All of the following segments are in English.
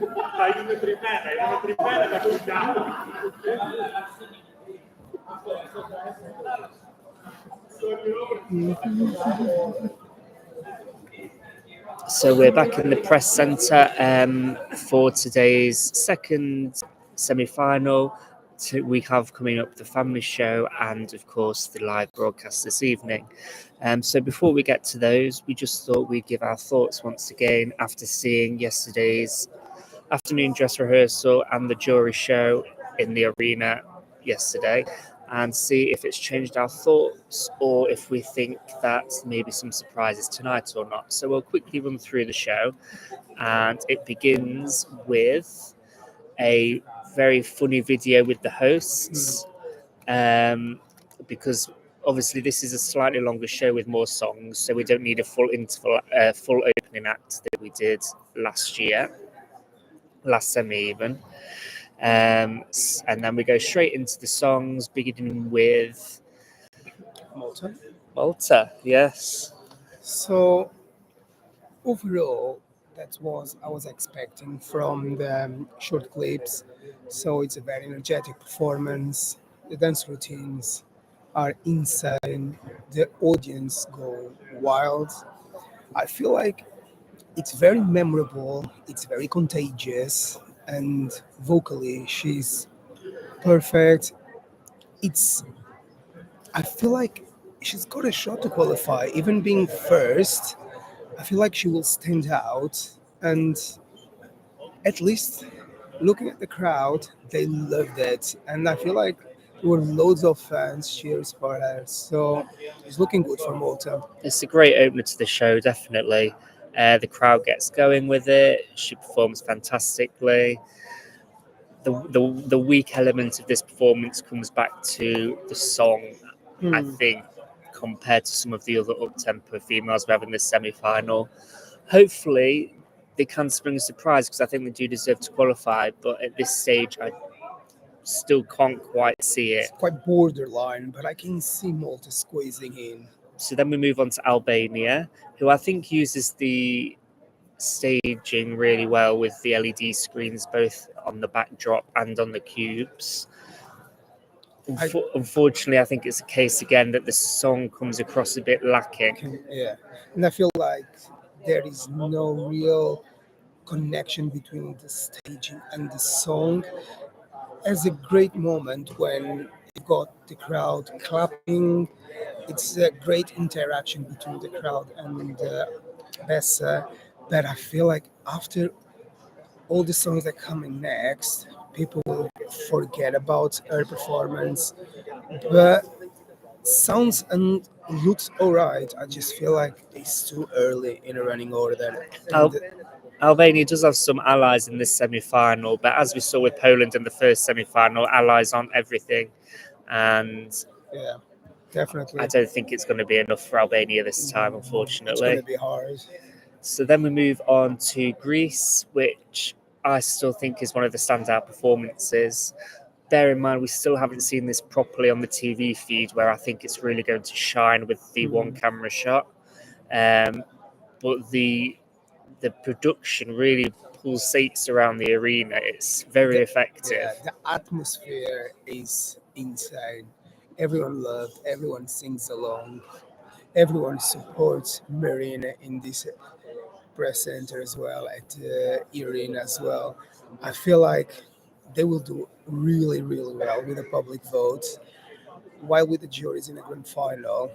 So we're back in the press centre for today's second semi-final. We have coming up the family show and, of course, the live broadcast this evening. So before we get to those, we just thought we'd give our thoughts once again after seeing yesterday's afternoon dress rehearsal and the jury show in the arena yesterday, and see if it's changed our thoughts or if we think that maybe some surprises tonight or not. So we'll quickly run through the show, and it begins with a very funny video with the hosts, because obviously this is a slightly longer show with more songs, so we don't need a full opening act that we did last semi even. And then we go straight into the songs, beginning with Malta, yes. So overall, that's what I was expecting from the short clips. So it's a very energetic performance. The dance routines are insane. The audience go wild. I feel like it's very memorable. It's very contagious, and vocally, she's perfect. I feel like she's got a shot to qualify. Even being first, I feel like she will stand out. And at least looking at the crowd, they loved it. And I feel like there were loads of fans cheers for her. So it's looking good for Malta. It's a great opener to the show, definitely. The crowd gets going with it. She performs fantastically. The weak element of this performance comes back to the song, I think, compared to some of the other up-tempo females we have in this semi-final. Hopefully, they can spring a surprise, because I think they do deserve to qualify, but at this stage, I still can't quite see it. It's quite borderline, but I can see Malta squeezing in. So then we move on to Albania, who I think uses the staging really well with the LED screens both on the backdrop and on the cubes. Unfortunately, I think it's a case again that the song comes across a bit lacking. Yeah, and I feel like there is no real connection between the staging and the song. It's a great moment when you got the crowd clapping. It's a great interaction between the crowd and Bessa, but I feel like after all the songs that come in next, people will forget about her performance. But sounds and looks alright. I just feel like it's too early in a running order. Albania does have some allies in this semi-final, but as we saw with Poland in the first semi-final, allies aren't everything, and yeah, definitely. I don't think it's going to be enough for Albania this time, unfortunately. It's going to be hard. So then we move on to Greece, which I still think is one of the standout performances. Bear in mind, we still haven't seen this properly on the TV feed, where I think it's really going to shine with the one camera shot. But the production really pulsates around the arena. It's very effective. Yeah, the atmosphere is insane. Everyone loved, everyone sings along, everyone supports Marina in this press center as well, at the arena as well. I feel like they will do really, really well with the public vote. While with the juries in the grand final,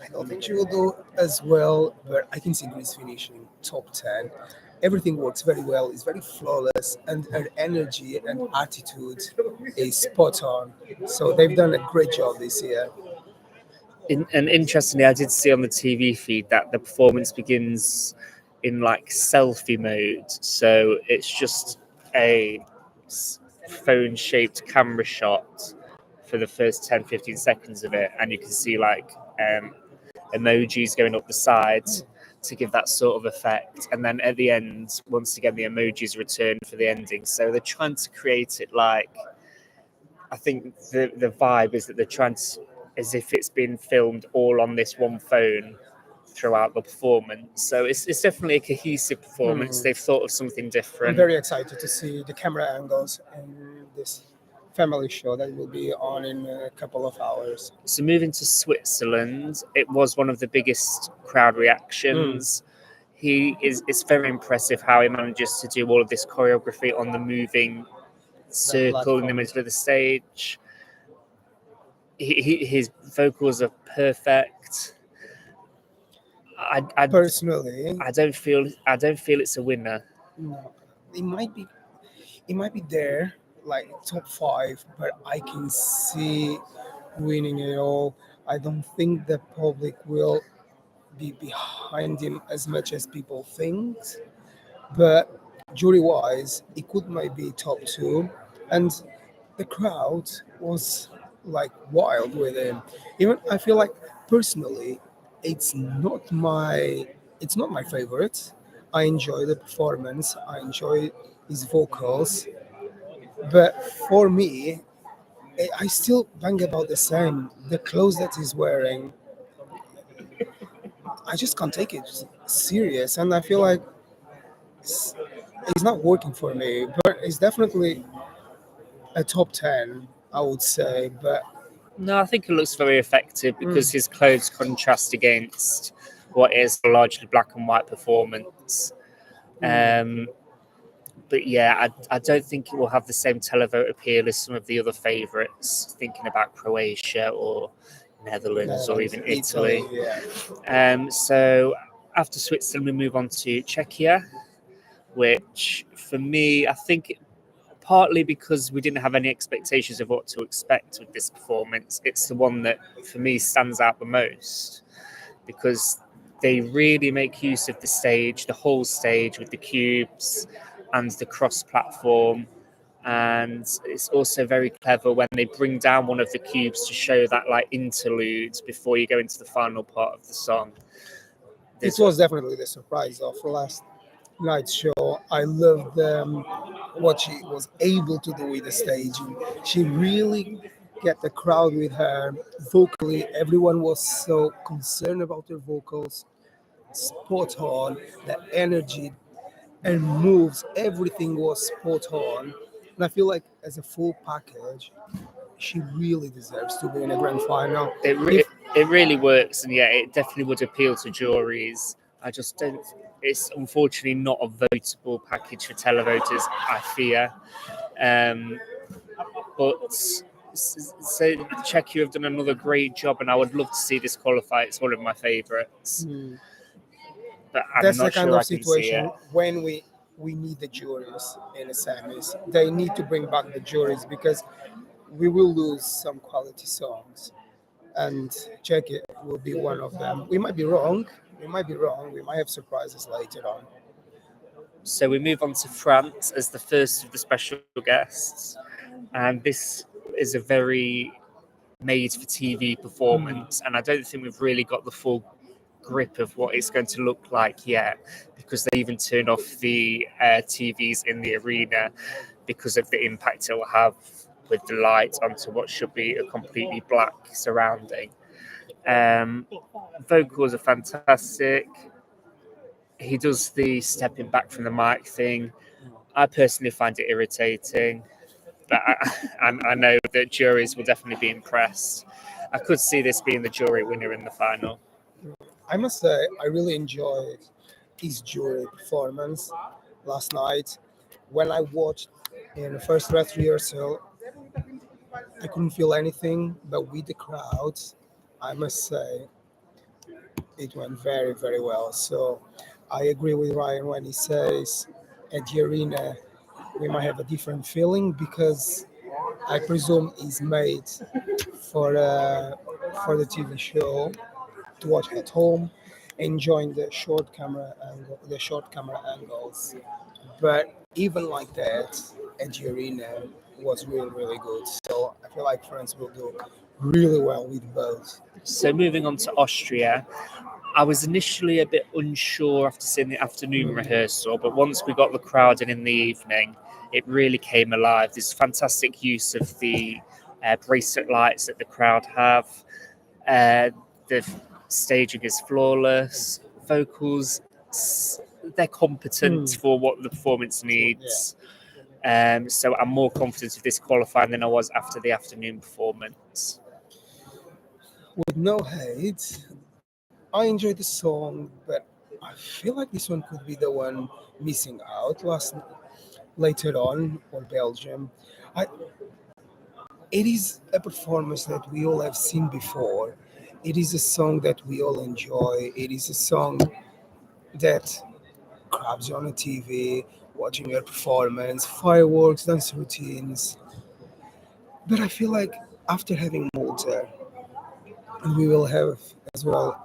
I don't think she will do as well, but I can see Greece finishing top 10. Everything works very well, it's very flawless, and her energy and attitude is spot on. So they've done a great job this year. And interestingly, I did see on the TV feed that the performance begins in like selfie mode. So it's just a phone-shaped camera shot for the first 10-15 seconds of it, and you can see like emojis going up the sides to give that sort of effect, and then at the end, once again, the emojis return for the ending. So they're trying to create it like, I think the vibe is that they're trying to, as if it's been filmed all on this one phone throughout the performance. So it's definitely a cohesive performance. They've thought of something I'm different. very excited to see the camera angles in this family show that will be on in a couple of hours. So moving to Switzerland, it was one of the biggest crowd reactions. It's very impressive how he manages to do all of this choreography on the moving circle in the platform. middle of the stage. His vocals are perfect. I Personally, don't feel it's a winner. no, it might be there, like top five, but I can see winning it all. I don't think the public will be behind him as much as people think. But jury wise, it could might be top two, and the crowd was like wild with him. Even I feel like personally, it's not my favorite. I enjoy the performance. I enjoy his vocals, but for me, I still bang about the same. The clothes that he's wearing, I just can't take it serious, and I feel like it's, it's not working for me. But it's definitely a top 10, I would say. But No, I think it looks very effective because his clothes contrast against what is a largely black and white performance. But yeah, I don't think it will have the same televote appeal as some of the other favourites, thinking about Croatia or Netherlands or even Italy. yeah. So after Switzerland, we move on to Czechia, which for me, I think partly because we didn't have any expectations of what to expect with this performance, it's the one that for me stands out the most because they really make use of the stage, the whole stage with the cubes and the cross platform. And it's also very clever when they bring down one of the cubes to show that like interlude before you go into the final part of the song. This was definitely the surprise of last night's show. I loved what she was able to do with the stage. She really get the crowd with her vocally. Everyone was so concerned about her vocals. Spot on. The energy and moves, everything was spot on. And I feel like as a full package, she really deserves to be in a grand final. It really works, and yeah, it definitely would appeal to juries. I just don't. It's unfortunately not a votable package for televoters, I fear. But so Czechia have done another great job, and I would love to see this qualify. It's one of my favourites, but I'm That's the not kind sure of I can see situation it. when we need the juries in the semis. They need to bring back the juries because we will lose some quality songs, and check it will be one of them. We might be wrong. We might be wrong. We might have surprises later on. So we move on to France as the first of the special guests, and this is a very made for TV performance, and I don't think we've really got the full grip of what it's going to look like yet because they even turned off the TVs in the arena because of the impact it will have with the light onto what should be a completely black surrounding. Vocals are fantastic. He does the stepping back from the mic thing. I personally find it irritating, but I know that juries will definitely be impressed. I could see this being the jury winner in the final. I must say, I really enjoyed his jury performance last night. When I watched in the first dress rehearsal, I couldn't feel anything, but with the crowd, I must say, it went very, very well. So I agree with Ryan when he says at the arena, we might have a different feeling because I presume it's made for the TV show to watch at home, enjoying the short camera angles. But even like that, at the arena was really, really good. So I feel like France will do really well with both. So moving on to Austria, I was initially a bit unsure after seeing the afternoon rehearsal, but once we got the crowd in the evening, it really came alive. There's fantastic use of the bracelet lights that the crowd have. The Staging is flawless. Vocals, they're competent for what the performance needs. So I'm more confident of this qualifying than I was after the afternoon performance. With no hate, I enjoyed the song, but I feel like this one could be the one missing out later on, or Belgium. I, it is a performance that we all have seen before. It is a song that we all enjoy. It is a song that grabs you on the TV, watching your performance, fireworks, dance routines. But I feel like after having Malta, we will have as well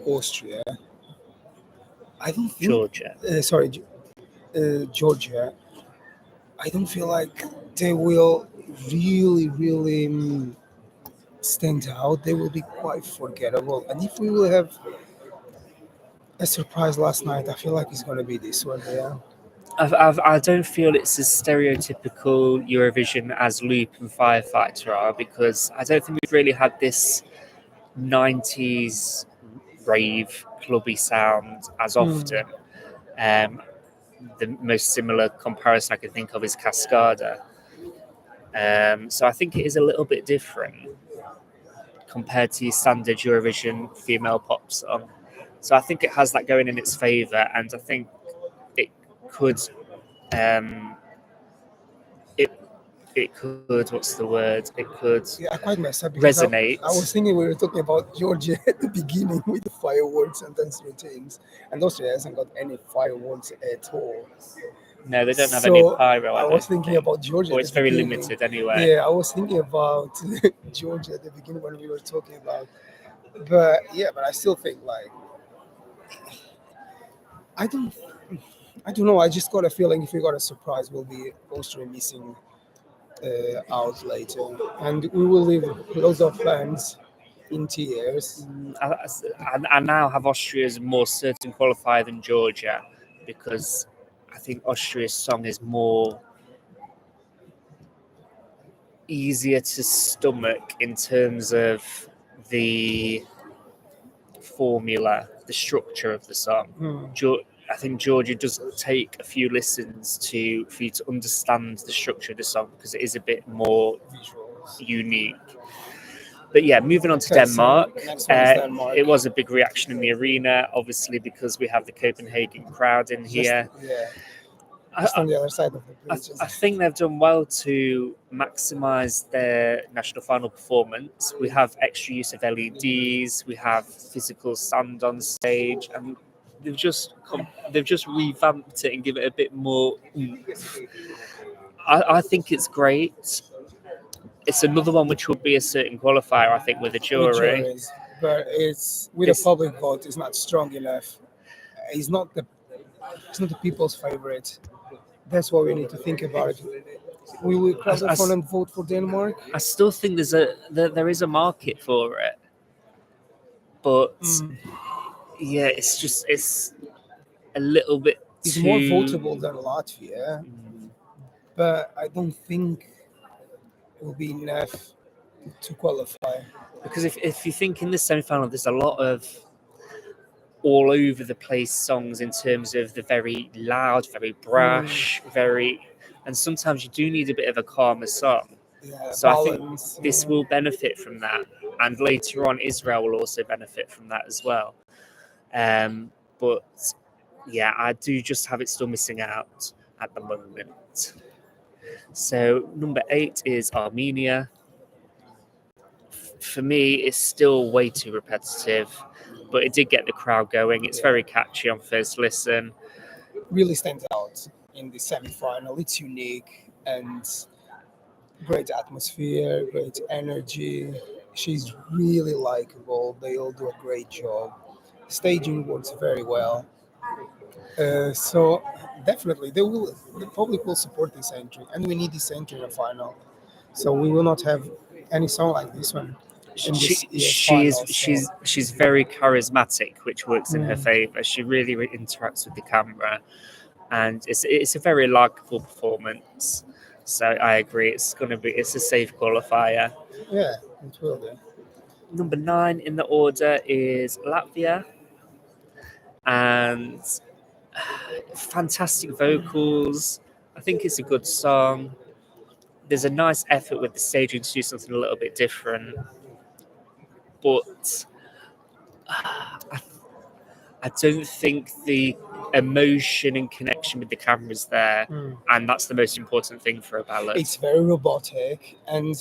Austria. I don't think, Georgia. Georgia. I don't feel like they will really stand out. They will be quite forgettable. And if we will have a surprise last night, I feel like it's going to be this one. Yeah. I don't feel it's as stereotypical Eurovision as Loop and Firefighter are, because I don't think we've really had this 90s rave clubby sound as often. The most similar comparison I can think of is Cascada. So I think it is a little bit different compared to your standard Eurovision female pop song. So I think it has that going in its favour, and I think it could um, it could, what's the word? It could Yeah, I quite messed up because resonate. I was thinking we were talking about Georgia at the beginning with the fireworks and dance routines, and Austria hasn't got any fireworks at all. No, they don't have So any pyro. I was thinking think. about Georgia. Or At it's the very beginning. limited anyway. Yeah, I was thinking about Georgia at the beginning when we were talking about, but yeah, but I still think like I don't, I don't know. I just got a feeling if we got a surprise, we'll be Austria missing out later, and we will leave loads of fans in tears. I now have Austria as a more certain qualifier than Georgia, because I think Austria's song is more easier to stomach in terms of the formula, the structure of the song. I think Georgia does take a few listens for you to understand the structure of the song, because it is a bit more unique. But yeah, moving on to Denmark. Next one is Denmark. It was a big reaction in the arena, obviously, because we have the Copenhagen crowd in here. Just on the other side of the bridge. I think they've done well to maximise their national final performance. We have extra use of LEDs, we have physical sand on stage, and they've just revamped it and give it a bit more oomph. I think it's great. It's another one which will be a certain qualifier, I think, with a jury. Juries, but it's with a public vote. It's not strong enough. It's not the people's favorite. That's what we need to think about it. We will crowd the phone and vote for Denmark. I still think there is a market for it, but yeah, it's a little bit. It's more votable than Latvia, but I don't think it will be enough to qualify. Because if you think in the semi-final, there's a lot of all over the place songs in terms of the very loud, very brash, and sometimes you do need a bit of a calmer song. Yeah, so balance, I think this will benefit from that, and later on Israel will also benefit from that as well. But yeah, I do just have it still missing out at the moment. So number 8 is Armenia. For me, it's still way too repetitive, but it did get the crowd going. It's very catchy on first listen. Really stands out in the semi-final. It's unique and great atmosphere, great energy. She's really likable. They all do a great job. Staging works very well. So definitely, the public will support this entry, and we need this entry in the final. So we will not have any song like this one. She's very charismatic, which works in her favour. She really interacts with the camera, and it's a very likable performance. So I agree, it's a safe qualifier. Yeah, it will be. Number 9 in the order is Latvia, and fantastic vocals. I think it's a good song. There's a nice effort with the staging to do something a little bit different, but I don't think the emotion and connection with the camera is there, and that's the most important thing for a ballad. It's very robotic, and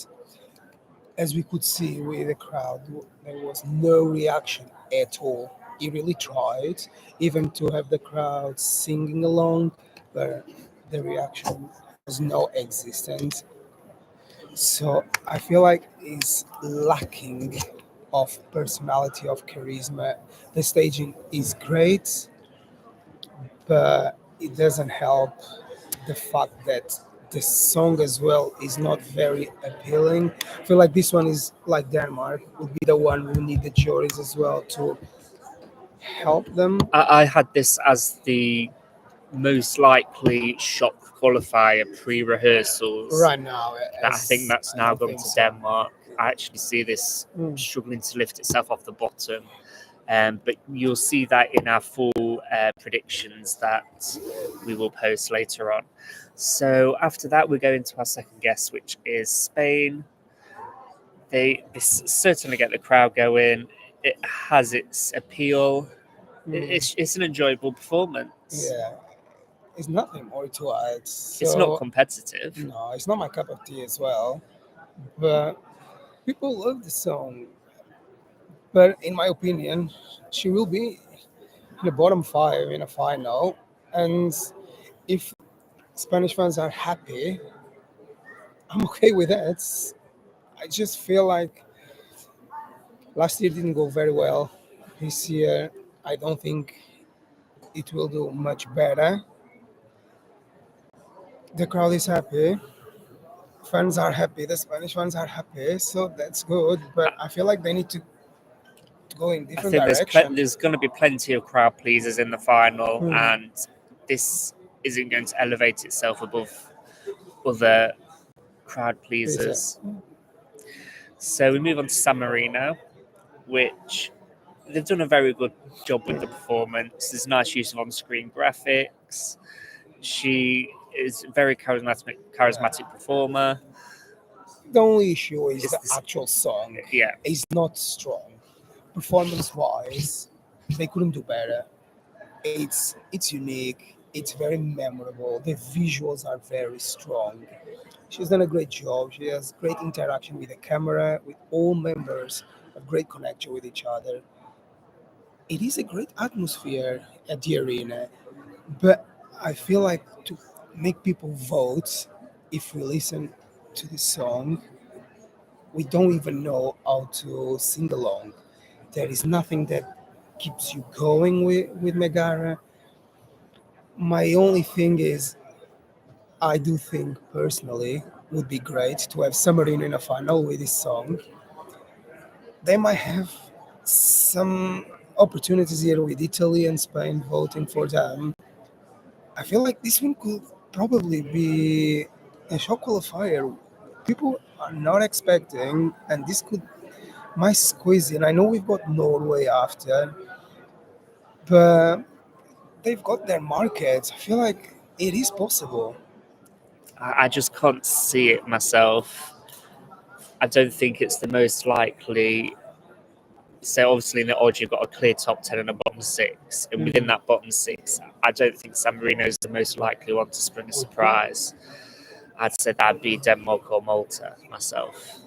as we could see with the crowd, there was no reaction at all. He really tried, even to have the crowd singing along, but the reaction was no existence. So I feel like it's lacking of personality, of charisma. The staging is great, but it doesn't help the fact that the song as well is not very appealing. I feel like this one is like Denmark would be the one who need the juries as well to help them. I had this as the most likely shock qualifier pre-rehearsals. Right now, I think that's now gone to so. Denmark. I actually see this struggling to lift itself off the bottom. But you'll see that in our full predictions that we will post later on. So after that, we're going to our second guess, which is Spain. They certainly get the crowd going. It has its appeal. It's an enjoyable performance. Yeah, it's nothing more to add. So, It's not competitive. No, it's not my cup of tea as well. But people love the song. But in my opinion, she will be in the bottom 5 in a final. And if Spanish fans are happy, I'm okay with that. I just feel like last year didn't go very well. This year, I don't think it will do much better. The crowd is happy. Fans are happy. The Spanish fans are happy. So that's good. But I feel like they need to go in I different think direction. there's going to be plenty of crowd pleasers in the final, and this isn't going to elevate itself above other crowd pleasers. So we move on to San Marino, which they've done a very good job with the performance. There's nice use of on-screen graphics. She is a very charismatic performer. The only issue is It's the this- actual song. Yeah, Is not strong. Performance-wise, they couldn't do better. It's unique. It's very memorable. The visuals are very strong. She's done a great job. She has great interaction with the camera, with all members, a great connection with each other. It is a great atmosphere at the arena, but I feel like to make people vote, if we listen to the song, we don't even know how to sing along. There is nothing that keeps you going with Megara. My only thing is, I do think personally would be great to have Summerine in a final with this song. They might have some opportunities here with Italy and Spain voting for them. I feel like this one could probably be a shock qualifier. People are not expecting, and this could might squeeze in. I know we've got Norway after, but they've got their markets. I feel like it is possible. I just can't see it myself. I don't think it's the most likely. So obviously in the odds you've got a clear top 10 and a bottom 6, and within that bottom 6, I don't think San Marino is the most likely one to spring a surprise. I'd say that'd be Denmark or Malta myself.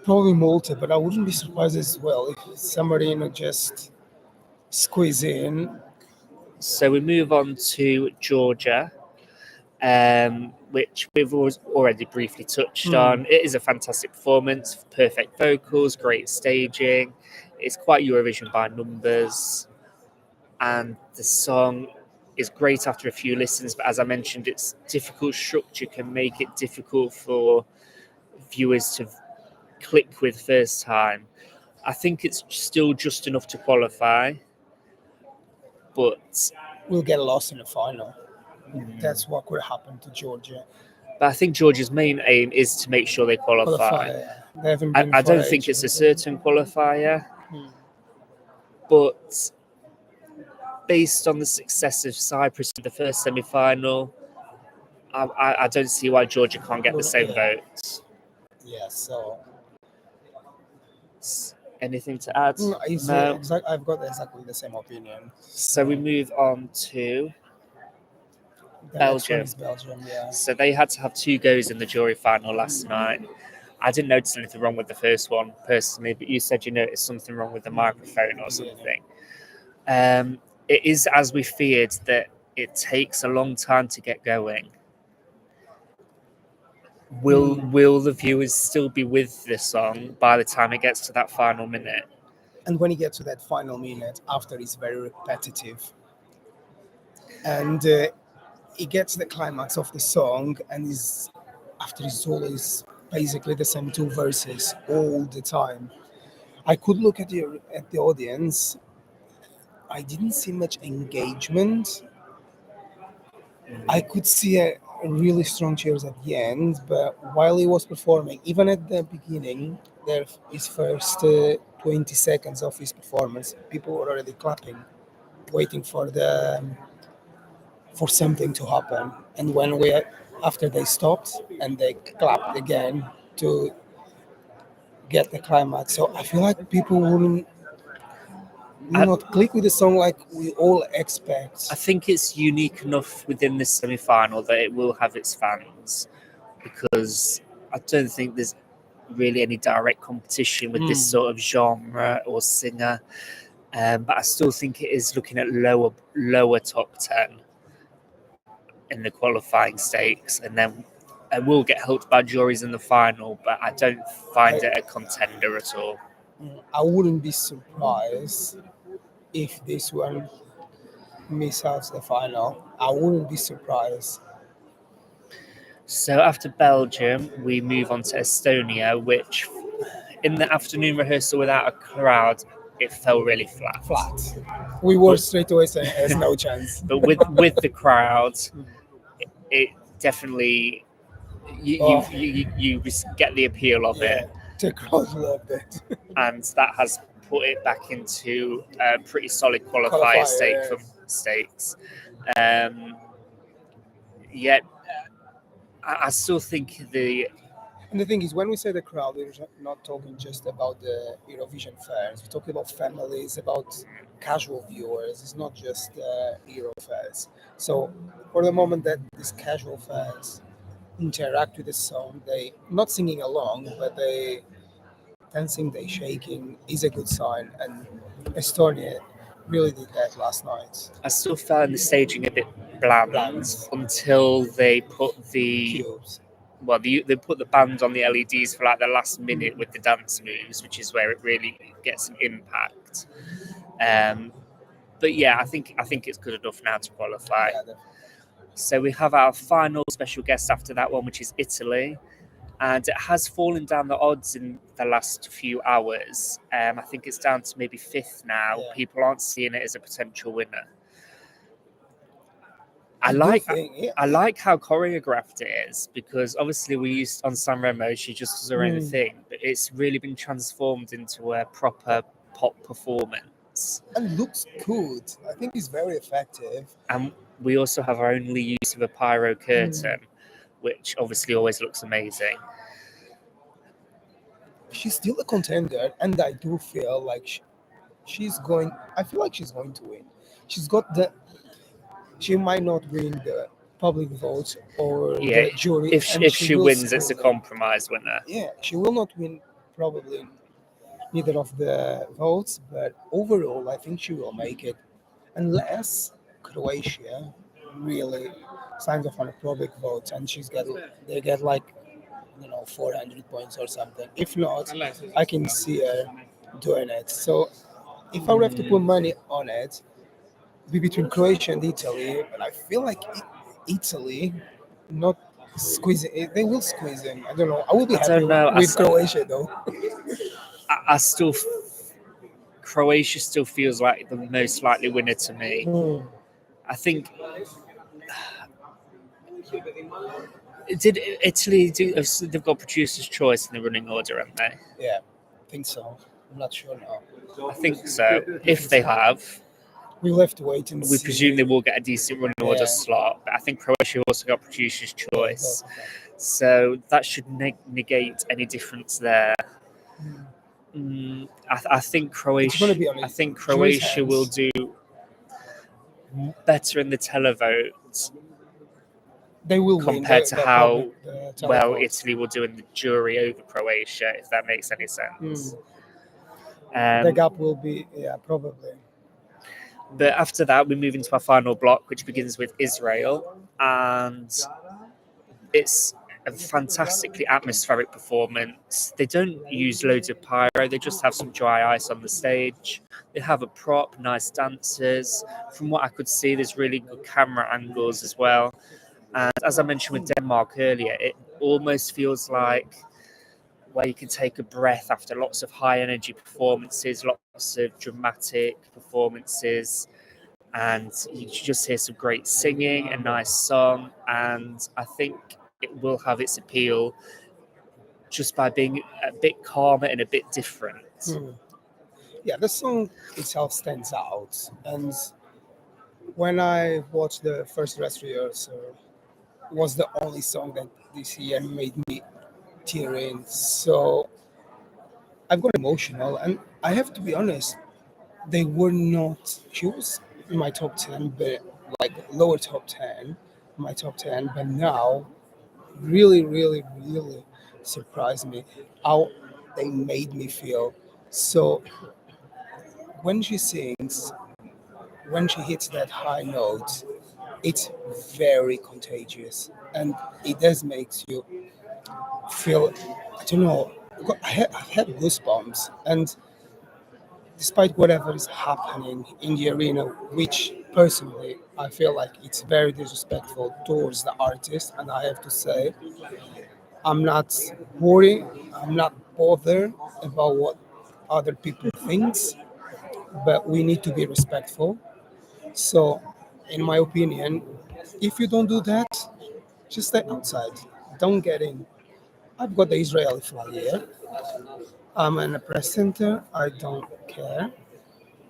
Probably Malta, but I wouldn't be surprised as well if San Marino just squeeze in. So we move on to Georgia, which we've already briefly touched on. It is a fantastic performance, perfect vocals, great staging. It's quite Eurovision by numbers, and the song is great after a few listens. But as I mentioned, its difficult structure can make it difficult for viewers to click with first time. I think it's still just enough to qualify, but We'll get lost in the final. That's what could happen to Georgia. But I think Georgia's main aim is to make sure they qualify. They haven't been I for don't think it's a ages. certain qualifier, Hmm. but based on the success of Cyprus in the first semi-final, I don't see why Georgia can't get the same votes. Yeah, so Anything to add? no. I've got exactly the same opinion. So we move on to The next one Belgium. is Belgium, yeah. So they had to have 2 goes in the jury final last night. I didn't notice anything wrong with the first one personally, but you said you noticed something wrong with the microphone or something. It is as we feared, that it takes a long time to get going. Will the viewers still be with the song by the time it gets to that final minute? And when you get to that final minute, after it's very repetitive, and it gets the climax of the song, and after it's always basically the same 2 verses all the time. I could look at the audience. I didn't see much engagement. I could see a really strong cheers at the end, but while he was performing, even at the beginning, his first 20 seconds of his performance, people were already clapping, waiting for something to happen. And after they stopped and they clapped again to get the climax, so I feel like people will not click with the song like we all expect. I think it's unique enough within this semi-final that it will have its fans, because I don't think there's really any direct competition with this sort of genre or singer. But I still think it is looking at lower top 10 in the qualifying stakes, and then it will get helped by juries in the final, but I don't find it a contender at all. I wouldn't be surprised if this one miss out the final. I wouldn't be surprised. So after Belgium, we move on to Estonia, which in the afternoon rehearsal without a crowd, it fell really flat. We were straight away saying there's no chance. But with the crowd, it definitely you get the appeal of it, The crowd loved it. and that has put it back into a pretty solid qualifier stakes. Yet I still think And the thing is, when we say the crowd, we're not talking just about the Eurovision fans. We're talking about families, about casual viewers. It's not just Euro fans. So, for the moment that these casual fans interact with the song, they not singing along, but they dancing, they shaking, is a good sign. And Estonia really did that last night. I still found the staging a bit bland until they put the Cubes. they put the band on the LEDs for like the last minute with the dance moves, which is where it really gets an impact. But yeah, I think it's good enough now to qualify. Yeah, So we have our final special guest after that one, which is Italy. And it has fallen down the odds in the last few hours. I think it's down to maybe 5th now. Yeah. People aren't seeing it as a potential winner. I like how choreographed it is, because obviously we used on Sanremo, she just does her own thing, but it's really been transformed into a proper pop performance. And looks good. I think it's very effective. And we also have our only use of a pyro curtain, which obviously always looks amazing. She's still a contender, and I do feel like she's going. I feel like she's going to win. She's got the. She might not win the public votes or the jury. If she wins, it's a compromise winner. Yeah, she will not win probably neither of the votes, but overall, I think she will make it, unless Croatia really signs off on a public vote and they get like 400 points or something. If not, I can see her doing it. So if I would have to put money on it, it'd be between Croatia and Italy. But I feel like Italy not squeezing. They will squeeze him. I don't know. I will be happy with Croatia though. Croatia still feels like the most likely winner to me. I think Did Italy do? They've got producer's choice in the running order, haven't they? Yeah, I think so. I'm not sure now. I think so. If they have, We'll have to wait and we see. presume they will get a decent running order Yeah. slot. But I think Croatia also got producer's Yeah, choice, both of them. so that should negate any difference there. I think It's going to Croatia. be on I think jury's Croatia will hands. do better in the televote They will win compared to how the well televote. Italy will do in the jury over Croatia, if that makes any sense. The gap will be, probably. But after that, we move into our final block, which begins with Israel, and it's a fantastically atmospheric performance. They don't use loads of pyro, they just have some dry ice on the stage. They have a prop, nice dancers. From what I could see, there's really good camera angles as well. And as I mentioned with Denmark earlier, it almost feels like where you can take a breath after lots of high energy performances, lots of dramatic performances, and you just hear some great singing, a nice song, and I think it will have its appeal just by being a bit calmer and a bit different. Yeah, the song itself stands out. And when I watched the first dress rehearsal, it was the only song that this year made me tear in. So I've got emotional, and I have to be honest, they were not. She was in my top 10, but like lower top 10, my top 10. But now, really, really, really surprised me how they made me feel. So when she sings, when she hits that high note, it's very contagious, and it does makes you feel. I don't know. I've had goosebumps, and despite whatever is happening in the arena, which personally I feel like it's very disrespectful towards the artist, and I have to say, I'm not worried, I'm not bothered about what other people thinks, but we need to be respectful. So, in my opinion, if you don't do that, just stay outside. Don't get in. I've got the Israeli flag here. I'm in a press center. I don't care.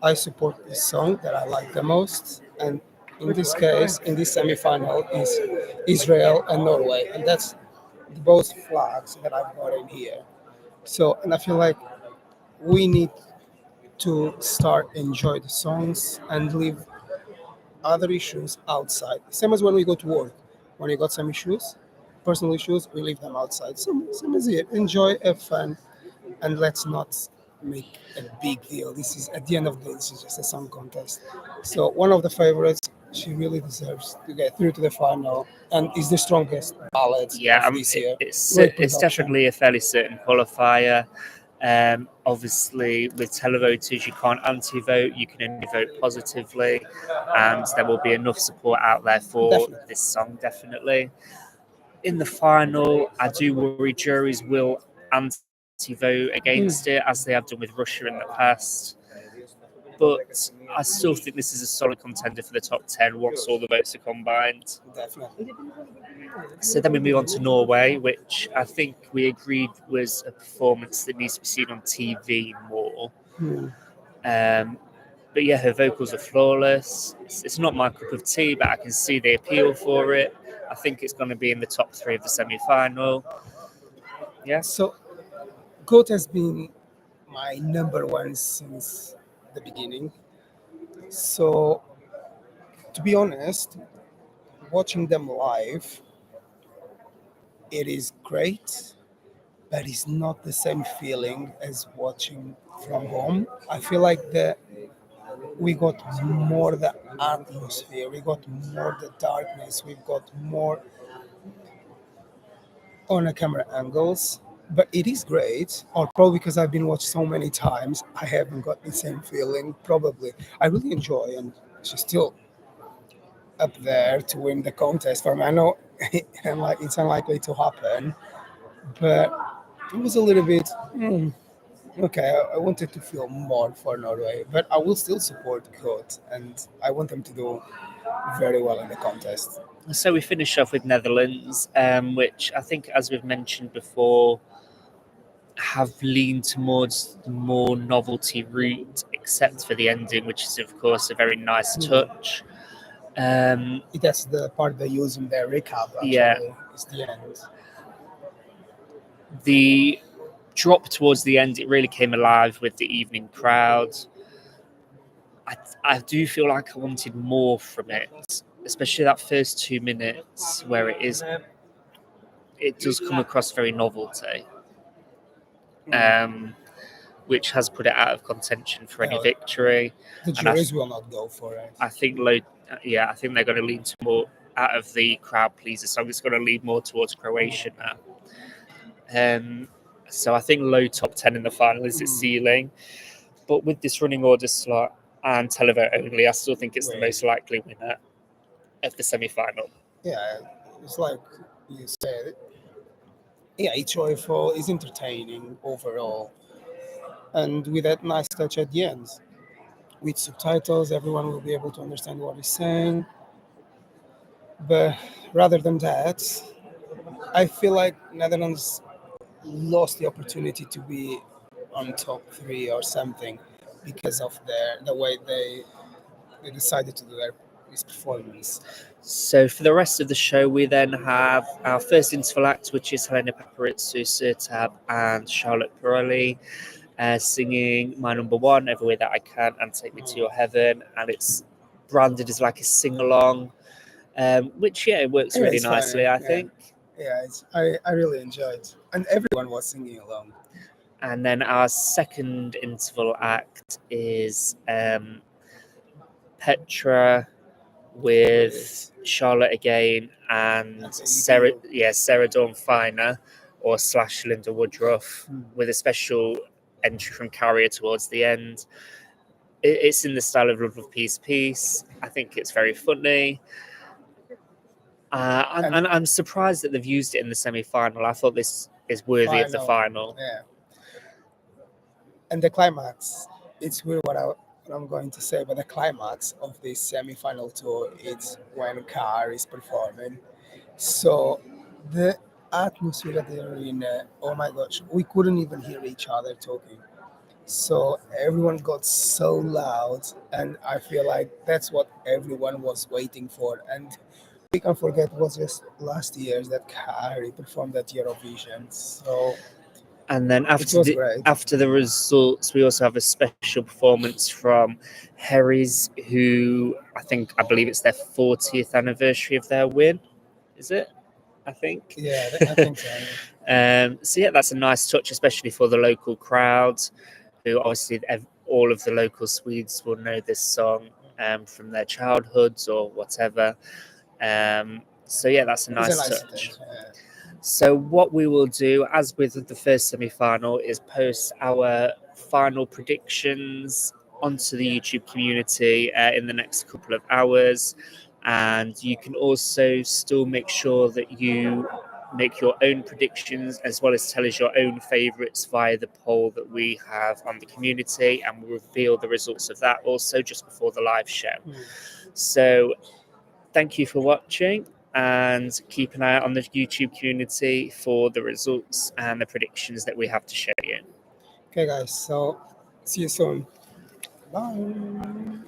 I support the song that I like the most, and in this case, in this semifinal, is Israel and Norway, and that's both flags that I've got in here. So, and I feel like we need to start enjoy the songs and leave other issues outside. Same as when we go to work. When you got some issues, personal issues, we leave them outside. Same as it. Enjoy, have fun, and let's not make a big deal. This is at the end of the day, this is just a song contest. So one of the favorites, she really deserves to get through to the final, and is the strongest ballad Yeah, of this year. it's Great it's production. definitely a fairly certain qualifier. Obviously, with televoters, you can't anti-vote; you can only vote positively, and there will be enough support out there for Definitely. this song. Definitely. In the final, I do worry juries will anti-vote against it, as they have done with Russia in the past. But I still think this is a solid contender for the top 10 once all the votes are combined. Definitely. So then we move on to Norway, which I think we agreed was a performance that needs to be seen on TV more. But yeah, her vocals are flawless. It's not my cup of tea, but I can see the appeal for it. I think it's going to be in the top 3 of the semi-final. Yeah. So Goat has been my number one since the beginning. So to be honest, watching them live, it is great, but it's not the same feeling as watching from home. I feel like we got more the atmosphere, we got more the darkness, we've got more on the camera angles. But it is great, or probably because I've been watched so many times, I haven't got the same feeling. Probably, I really enjoy, and she's still up there to win the contest for me. I know it's unlikely to happen, but it was a little bit. Okay, I wanted to feel more for Norway, but I will still support Kurt, and I want them to do very well in the contest. So we finish off with Netherlands, which I think, as we've mentioned before, have leaned towards the more novelty route, except for the ending, which is of course a very nice touch. That's the part they use in their recap. Yeah. Actually, is the end. The drop towards the end, it really came alive with the evening crowd. I do feel like I wanted more from it, especially that first 2 minutes where it does come across very novelty, which has put it out of contention for any Yeah, victory. the And I, juries will not go for it. I think I think they're going to lean to more out of the crowd pleaser song. It's going to lean more towards Croatia now. So I think low top 10 in the final is its ceiling. But with this running order slot and televote only, I still think it's the most likely winner of the semi-final. Yeah, it's like you said. Yeah, it's joyful, it's entertaining overall, and with that nice touch at the end. With subtitles, everyone will be able to understand what he's saying. But rather than that, I feel like Netherlands lost the opportunity to be on top three or something because of the way they decided to do this performance. So for the rest of the show, we then have our first interval act, which is Helena Paparizou, Sertab, and Charlotte Pirelli singing My Number One, Every Way That I Can, and Take Me to Your Heaven. And it's branded as like a sing-along, which, it works really it's nicely, funny, I yeah. think. Yeah, I really enjoyed, and everyone was singing along. And then our second interval act is Petra with Charlotte again and Sarah Dawn Finer or / Linda Woodruff with a special entry from Carrier towards the end. It's in the style of Love, Love, Peace, Peace. I think it's very funny. I'm surprised that they've used it in the semi-final. I thought this is worthy of the final. Yeah. And the climax, it's weird what I'm going to say, but the climax of this semi-final tour is when Car is performing. So the atmosphere at the arena, oh my gosh, we couldn't even hear each other talking. So everyone got so loud, and I feel like that's what everyone was waiting for. And we can't forget it was just last year that Carrie performed at Eurovision. So And then after the results, we also have a special performance from Harry's, who I believe it's their 40th anniversary of their win. Is it? I think. Yeah, I think so. So that's a nice touch, especially for the local crowd, who obviously all of the local Swedes will know this song from their childhoods or whatever. That's a nice touch. So what we will do, as with the first semi-final, is post our final predictions onto the YouTube community in the next couple of hours. And you can also still make sure that you make your own predictions as well as tell us your own favourites via the poll that we have on the community, and we'll reveal the results of that also just before the live show. So thank you for watching, and keep an eye out on the YouTube community for the results and the predictions that we have to show you. Okay, guys, so see you soon. Bye.